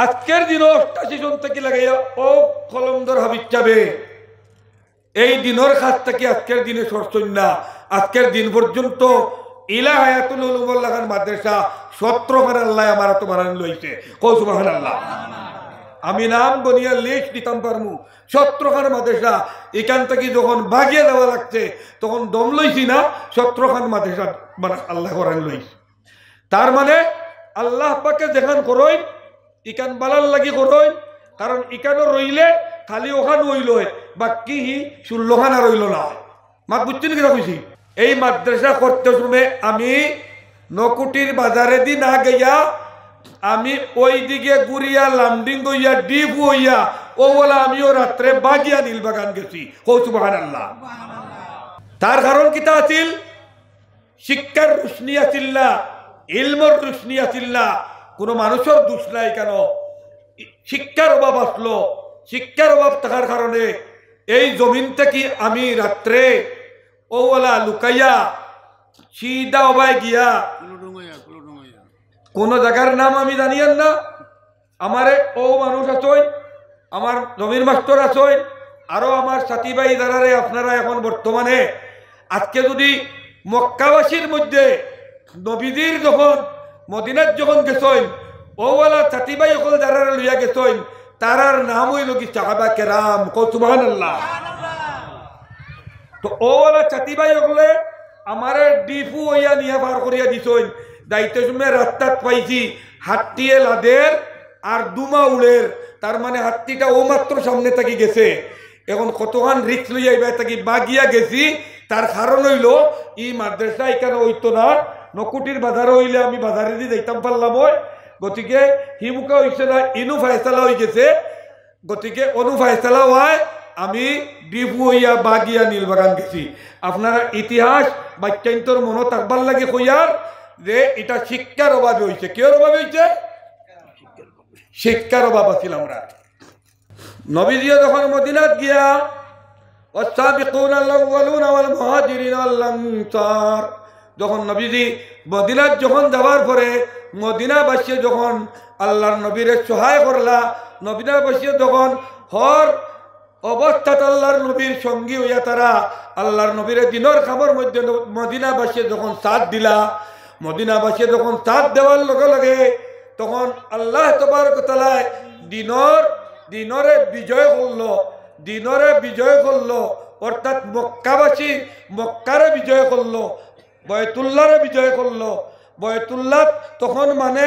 আজকের দিনও 88 জন থেকে লাগাইয়া ও কলমদর হাবিব যাবে এই দিনের খাস থেকে আজকের দিনে সরছই না। আজকের দিন পর্যন্ত ইলা হায়াতুল উলুমুল্লাহ মাদ্রাসা 17 খান আল্লাহ আমার তো বানান লইছে। কও সুবহানাল্লাহ। আমি নাম গনিয়া লিস্ট দিতাম পারমু 17 খান মাদ্রাসা। এখান থেকে যখন ভাগিয়ে দেওয়া লাগছে তখন দম লইছি না, 17 খান মাদ্রাসা আল্লাহ করান লইছে। তার মানে আল্লাহ পাকে যেখান করই ইকান বালার লাগি করই, কারণ ইকানো রইলে খালি ওখান রইল বাকি 16 খান আর রইল না। মাত বুঝছেন কিনা কইছি? এই মাদ্রাসা করতে সময় আমি নকুটির বাজারে দি না গিয়া আমি ওই দিকে গুড়িয়া লামডিং হইয়া ডিপ হইয়া ও বলা আমিও রাত্রে বাগিয়া নীলবাগান গেছি। কও সুবহানাল্লাহ। তার কারণ কিতা আছিল? শিক্ষার রুশনি আছিল না, ইলমর রুশনি আছিল না। কোনো মানুষের দোষ নাই, কেন শিক্ষার অভাব আসলো। শিক্ষার অভাব থাকার কারণে এই জমিন থেকে আমি রাত্রে ওলা লুকাইয়া সিধা অবাই গিয়া কোন জায়গার নাম আমি জানিয়েন না, আমারে ও মানুষ আছেন, আমার জমির মাস্টার আছেন, আরো আমার সাথী ভাই যারারে আপনারা এখন বর্তমানে আজকে যদি মক্কাবাসীর মধ্যে নবীদের যখন মদিনাত যখন গেছেন ওওয়ালা সাথী ভাই সকল যারা লইয়া গেছেন তারার নাম হইল কি সাহাবা কেরাম। কও সুবহানাল্লাহ। তো ওওয়ালা সাথী ভাই সকলে আমারে ডিপু হইয়া নিয়া পার করিয়া দিছেন। দায়িত্ব সময় রাস্তাত পাইছি হাট্টিয়ে লাদের আর দুমা উলের, তার মানে হাট্টিটা ও মাত্র সামনে থাকি গেছে। এখন কতখান রিক্স লইয়া এবার থাকি বাগিয়া গেছি। তার কারণ হইল ই মাদ্রাসা এখানে হইতো না, নকুটির বাজারে হইলে আমি বাজারে দিয়ে যাইতাম পারলাম। গতিকে হিমুকা হইছে না, ইনু ফায়সালা হয়ে গেছে। গতিকে অনু ফায়সালা হয় আমি ডিপু হইয়া বাগিয়া নীলবাগান গেছি। আপনারা ইতিহাস বাচ্চান্তর মনে থাকবার লাগে কইয়ার যে এটা শিক্ষার অভাবে হয়েছে। কেউর অভাবে হয়েছে? শিক্ষার অভাব আছিল। আমরা নবীজি যখন মদিনাত গিয়া যখন নবীজি মদিনাত যখন যাওয়ার পরে মদিনাবাসী যখন আল্লাহর নবীরে সহায় করলা, মদিনাবাসী যখন হর অবস্থাত আল্লাহর নবীর সঙ্গী হইয়া তারা আল্লাহর নবীরে দিনের খাবার মধ্যে মদিনাবাসী যখন সাথ দিলা, মদিনাবাসী যখন সাথ দেওয়ার লগে লগে তখন আল্লাহ তাবারক ওয়া তাআলা দিনরে বিজয় করলো, দিনরে বিজয় করলো। অর্থাৎ মক্কাবাসী মক্কারে বিজয় করলো, বয়তুল্লাহরে বিজয় করলো। বয়তুল্লাহ তখন মানে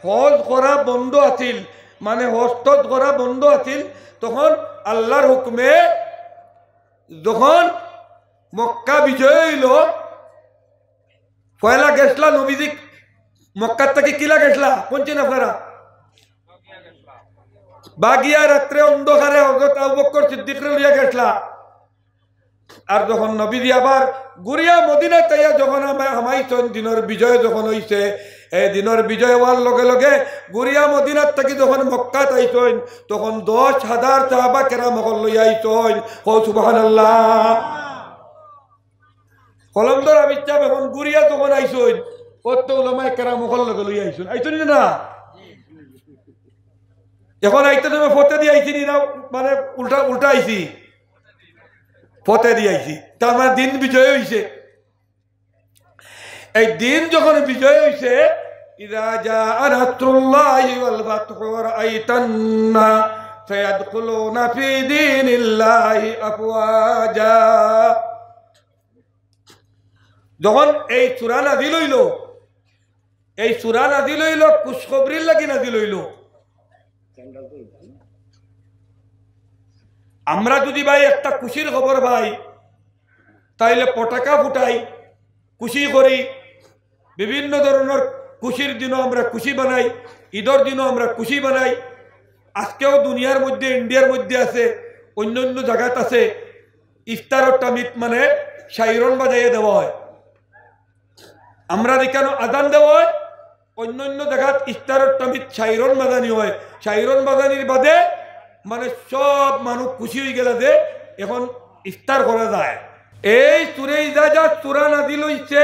হজ করা বন্ধ আছিল, মানে হজ করা বন্ধ আছিল। তখন আল্লাহর হুকুমে যখন মক্কা বিজয় হইল, পয়লা গেছলা নবীজি মক্কার থেকে কিলা গেছলা কোনছেন আপনারা? বাগিয়া রাত্রে অন্ধকারে হযরত আবু বকর সিদ্দিকরে লইয়া গেছলা। আর যখন নবীজি আবার গুরিয়া মদিনা তাইয়া যখন হামাইছেন দিনের বিজয় যখন হইছে, এই দিনের বিজয় হওয়ার লগে লগে গুরিয়া মদিনার থেকে যখন মক্কাত আইছেন তখন 10,000 সাহাবা কেরাম লইয়া আইছেন। কও সুবহানাল্লাহ। কলমদর হাবিব সাহেব এখন গুরিয়া যখন আইছেন কত উলামায়ে কেরাম লগে লইয়া আইছেন। আইছেন না? এখন আইতে তুমি ফতে দিয়ে আইছি না, মানে উল্টা উল্টা আইছি, ফতে দিয়ে আইছি। তার মানে দিন বিজয় হইছে। এই দিন যখন বিজয় হইছে, ইযা জাআ নাসরুল্লাহি ওয়াল ফাতহু ওয়া রাআইতান্না ফায়াদখুলুনা ফি দীনিল্লাহি আফওয়াজা। যখন এই সূরা নাযিল হইল, এই সূরা নাযিল হইল খুশখবরির লাগি নাযিল হইল। আমরা যদি ভাই একটা খুশির খবর ভাই তাইলে পটাকা ফুটাই, খুশি করি, বিভিন্ন ধরনের খুশির দিনও আমরা খুশি বানাই, ঈদের দিনও আমরা খুশি বানাই। আজকেও দুনিয়ার মধ্যে ইন্ডিয়ার মধ্যে আছে, অন্য অন্য জায়গাত আছে, ইফতারের টাইমত মানে সাইরন বাজাইয়ে দেওয়া হয়। আমরা যেখানে আজান দেওয়া হয় অন্য অন্য জায়গাত ইফতারের টাইমত সাইরন বাজানি হয়। সাইরন বাজানির বাদে মানে সব মানুষ খুশি হয়ে গেলে যে এখন ইফতার করা যায়। এই সূরা ইজা সূরা নাযিল হইছে,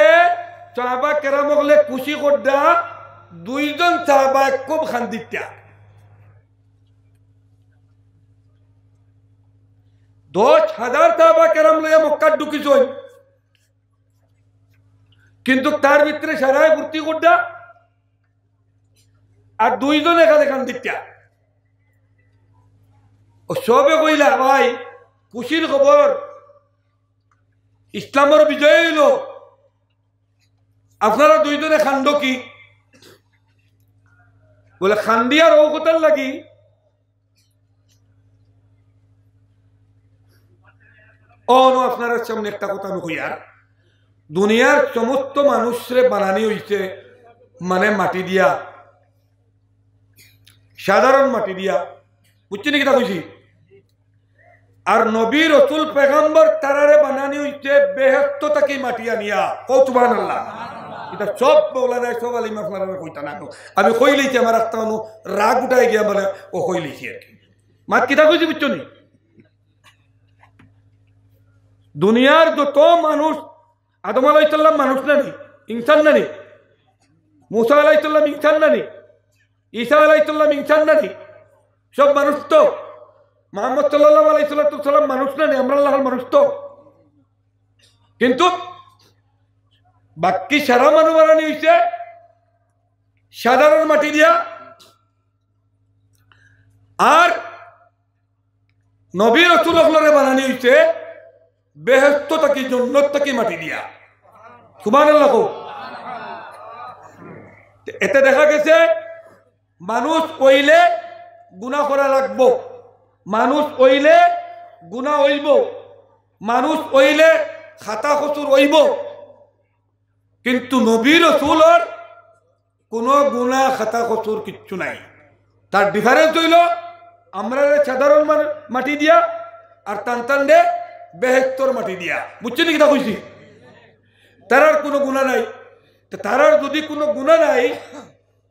সাহাবা কেরাম হলে খুশি করদা, দুইজন সাহাবা খুব খান্দিতা। 10,000 সাহাবা কেরাম লইয়া মক্কা ঢুকিছই, কিন্তু তার ভিতরে সারাই ভর্তি করটা আর 2 জন এখানে খান দিত্যা। ও সবে কইলা ভাই খুশির খবর, ইসলামের বিজয় হইল, আপনারা 2 জনে খান্ড কি? বলে খান্ডিয়ার ও কোথার লাগি আপনার সামনে একটা কথা আমি কইয়া, দুনিয়ার সমস্ত মানুষরে বানানি হইছে মানে মাটি দিয়া, সাধারণ মাটি দিয়া, বুঝছেন কিটা কইছি? আর নবী রাসূল পেগম্বর তারারে বানানি হইছে বেহেশত থেকে মাটি আনিয়া। কও সুবহানাল্লাহ। এটা সব মৌলানা সব আলিম আপনারা কইতা না, আমি কইলেছি আমার একটা রাগ উঠাই গিয়া মানে ও কইলেছি আর কি। মাত কিটা কইছি বুঝছো নি? দুনিয়ার যত মানুষ, আদম আলাইহিস সালাম মানুষ নানি, ইনসান নানি, মুসা আলাইহিস সালাম ইনসান নানি, ঈসা আলাইহিস সালাম ইনসান নানি, সব মানুষ তো। মুহাম্মদ সাল্লাল্লাহু আলাইহি সাল্লাম মানুষ নানি, আমরা আল্লাহর মানুষ তো। কিন্তু বাকি সারা মানুষ বানানি হইছে সাধারণ মাটি দিয়া, আর নবী রাসূল হলরে বানানি হইছে বেহেশত থেকে, জান্নাত থেকে মাটি দিয়া। সুবহানাল্লাহ। এতে দেখা গেছে মানুষ কইলে গুনাহ করা লাগবো, মানুষ কইলে গুনাহ হইব, মানুষ কইলে খাতা কসুর হইব, কিন্তু নবী রাসূলের কোনো গুনাহ খাতা কসুর কিচ্ছু নাই। তার ডিফারেন্স হইল আমরা সাধারণ মাটি দিয়া আর টানটান্ডে বেহেশতর মাটি দিয়া। বুঝছেন কিটা কইছি? তারার কোনো গুনাহ নাই। তারার যদি কোনো গুনাহ নাই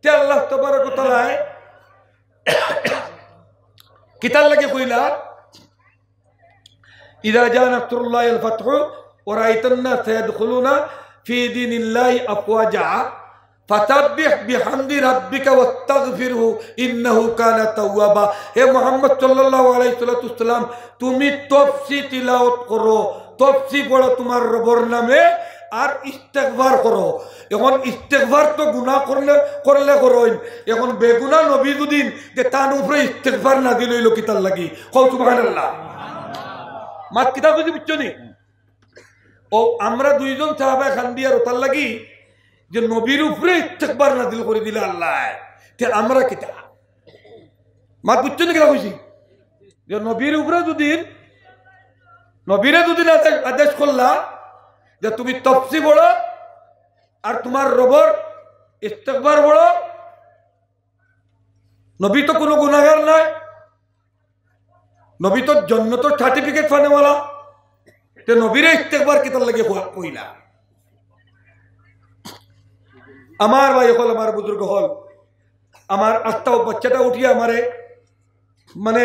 তে আল্লাহ তাবারক ওয়া তাআলা কিতার লাগে কইলা, ইযা জা নাসরুল্লাহি ওয়াল ফাতহু ওয়া রাআইতান নাস ইয়াদখুলুনা ফি দীনিল্লাহি আফওয়াজা ফাসাব্বিহ বিহামদি রাব্বিকা ওয়াস্তাগফিরহু ইন্নাহু কানা তাওয়াবা। হে মুহাম্মদ সাল্লাল্লাহু আলাইহি ওয়াসাল্লাম, তুমি তফসি তিলাওয়াত করো, তফসি পড়ো তোমার রবের নামে, আর ইস্তেগফার করো। এখন ইস্তেগফার তো গুনাহ করলে করইন, এখন বেগুনাহ নবী দুদিন যে তার উপরে ইস্তেগফার না দিল হইল কিতার লাগি। কও সুবহানাল্লাহ। মাত কিতা কইছি বুঝছো নি? ও আমরা 2 জন সাহাবা খান্দিয়ার তার লাগি যে নবীর উপরে ইস্তেগফার নাযিল করে দিলে আল্লাহ, তে আমরা কিতা মাত বুঝছো নি কিতা কইছি? যে নবীর উপরে দুদিন, নবীরে দুদিন আদেশ করলা যে তুমি তফসি পড়ো আর তোমার রবর ইস্তেগফার পড়ো। নবী তো কোনো গুনাহগার নাই, নবী তো জান্নাতের সার্টিফিকেট পানেওয়ালা, তে নবীরে ইস্তেগফার কিতার লাগে কইলা? আমার ভাই হল, আমার বুজুর্গ হল, আমার আস্তা বাচ্চাটা উঠিয়া আমারে মানে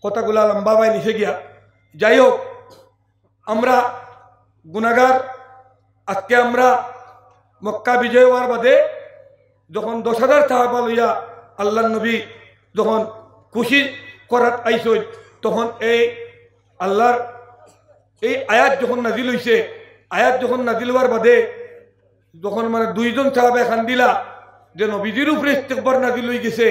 কথাগুলা লম্বা ভাই লিখে গিয়া। যাই হোক, আমরা গুনাহগার। আজকে আমরা মক্কা বিজয় হওয়ার বাদে যখন 10,000 সাহাবা লইয়া আল্লাহর নবী যখন খুশি করাত আইসই, তখন এই আল্লাহর এই আয়াত যখন নাজিল হইছে, আয়াত যখন নাজিল হওয়ার বাদে যখন মানে 2 জন সাহাবা খান্দিলা যে নবীজির উপরে ইস্তেগফার নাজিল হয়ে গেছে,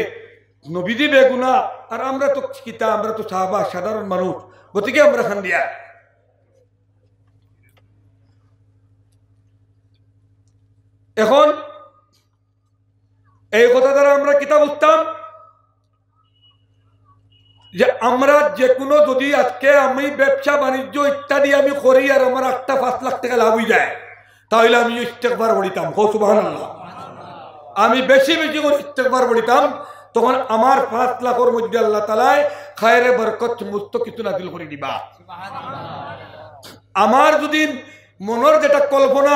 নবীজি বেগুনাহ আর আমরা তো কিতা, আমরা তো সাহাবা সাধারণ মানুষ, গতিকে আমরা খান্দিয়া। এখন এই কথা দ্বারা আমরা কিতা বুঝতাম যে আমরা যে কোনো, যদি আজকে আমি ব্যবসা বাণিজ্য ইত্যাদি আমি করি আর আমার 8-5 লাখ টাকা লাভ হয়ে যায়, তাহলে আমি ইস্তেগফার পড়িতাম। কও সুবহানাল্লাহ। আমি বেশি বেশি করে ইস্তেগফার পড়িতাম, তখন আমার 5 লাখের মধ্যে আল্লাহ তাআলা খায়রে বরকত সমস্ত কিছু নাযিল করে দিবা। আমার যদি মনের যেটা কল্পনা,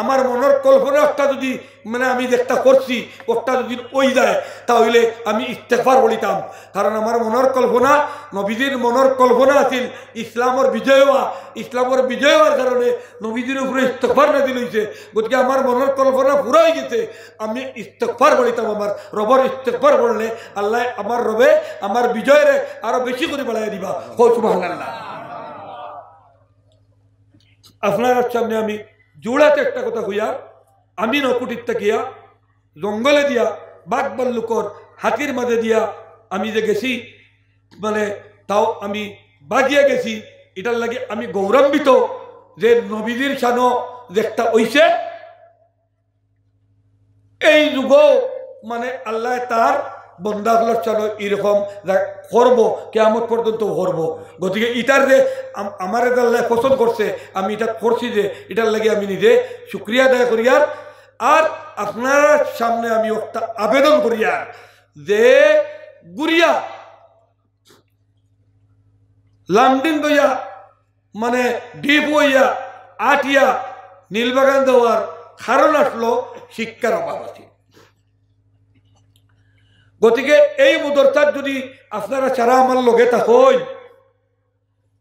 আমার মনের কল্পনা একটা যদি মানে আমি যেটা করছি ওটা যদি ওই যায়, তাহলে আমি ইস্তেগফার বলিতাম। কারণ আমার মনের কল্পনা, নবীজির মনের কল্পনা আছিল ইসলামের বিজয় হওয়া, ইসলামের বিজয় হওয়ার কারণে নবীজির উপরে ইস্তেগফার নাযিল হইছে। গতিকে আমার মনের কল্পনা পুরো হয়ে গেছে, আমি ইস্তেগফার বলিতাম। আমার রবের ইস্তেগফার বললে আল্লাহ আমার রবে আমার বিজয়ের আরো বেশি করে বাড়াইয়া দিবা। কও সুবহানাল্লাহ। আপনার সামনে আমি জোড়াতে একটা কথা হইয়া, আমি নকুটির তাকিয়া জঙ্গলে দিয়া বাঘ ভাল্লুকর হাতির মাঝে দিয়া আমি যে গেছি, মানে তাও আমি বাগিয়া গেছি, এটার লাগে আমি গৌরবান্বিত যে নবীদের শানো যে একটা হইছে। এই যুগ মানে আল্লাহ তার বন্দাগুলোর শানো এরকম করবো, কেয়ামত পর্যন্ত করবো। গতিকে এটার যে আমার আল্লাহ পছন্দ করছে, আমি এটা করছি, যে এটার লাগে আমি নিজে শুক্রিয়া আদায় করি। আর আপনার সামনে আমি একটা আবেদন করি যে গুড়িয়া লামডিন দইয়া মানে ডিপ হইয়া আটিয়া নীলবাগান দেওয়ার কারণ আসলো শিক্ষার অভাব আছে। গতিকে এই মুদরসার যদি আপনারা ছাড়া আমার লগে থাকই,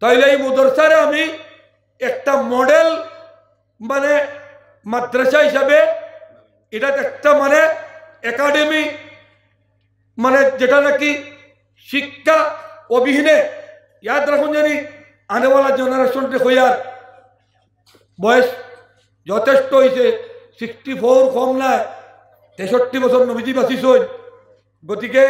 তাইলে এই মুদরসারে আমি একটা মডেল মানে মাদ্রাসা হিসাবে, এটা একটা মানে একাডেমি, মানে যেটা নাকি শিক্ষা অবিহীনে, ইয়াদ রাখুন জানি আনেওয়ালা জেনারেশনকে হইয়ার বয়স যথেষ্ট হয়েছে, 64 কম নাই, 63 বছর নবীজি বাঁচিস। গতিকে